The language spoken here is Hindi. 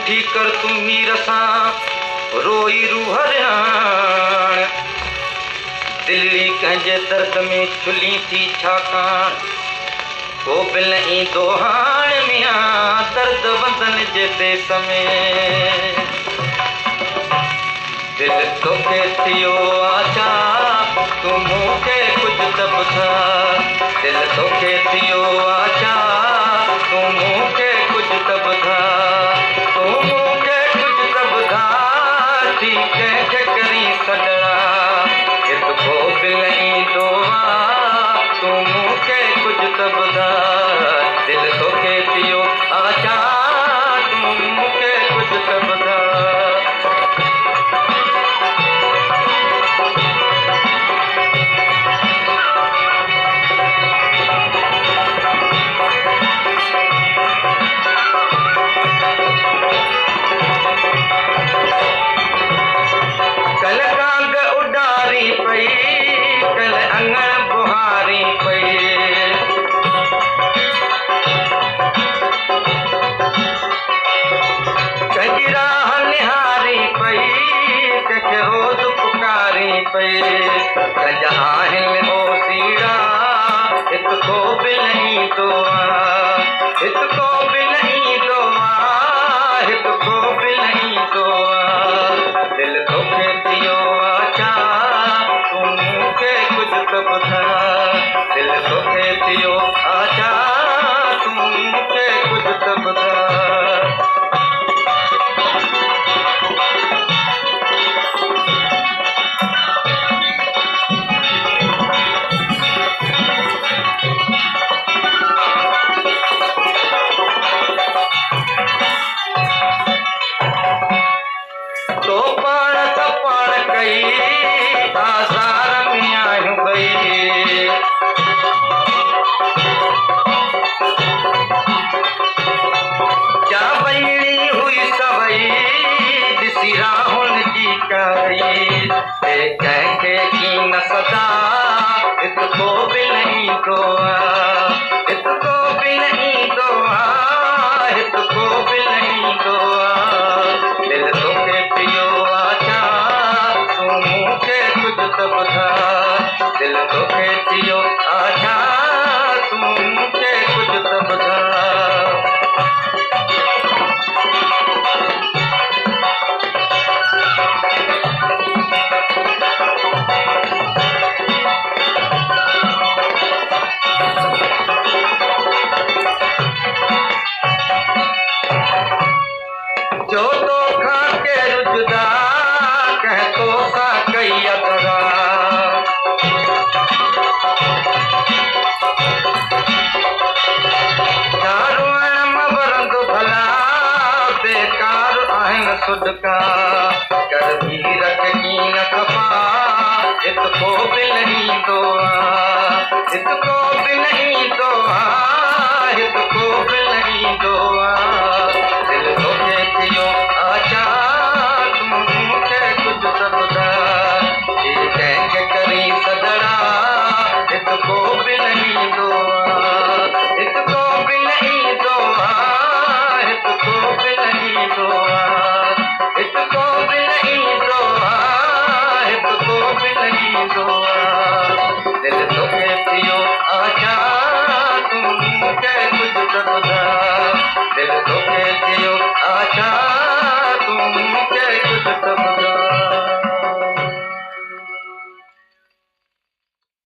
रूठी कर तूं मीर सां रोई रूह रिहाण। दिल्ली कंहिंजे दर्द में छुली थी छाकाणि को बि न ईंदो हाणे मियां दर्द वतन जे देस में। दिल तोखे थियो आचा तूं मूंखे कुझु त ॿुधा। दिल तोखे थियो आचा तूं मूंखे कुझु त ॿुधा। तूं मूंखे कुझु त ॿुधा थी कंहिंखे करी सॾड़ा हिते को बि न ईंदो आहे तूं मूंखे कुझु त ॿुधा। दिल तोखे थियो आचा तूं मूंखे कुझु त ॿुधा। दिल तोखे थियो आचा तूं मूंखे कुझु त ॿुधा। जो तोखां केरु जुदा कंहिं तोसां कई अतरा। सुडका कर भी रखी न खपा इतको भी नहीं दो इतको भी नहीं दो इतको भी नहीं दो। दिल तोखे थियो आचा तूं मूंखे कुझु त ॿुधा। कंहिंखे करी सॾड़ा इतको भी नहीं दो इतको भी नहीं दो इतको भी नहीं दो इतको भी नहीं दो इतको भी नहीं दो। दिल तोखे थियो आचा तूं मूंखे कुझु त ॿुधा। दिल तोखे थियो आचा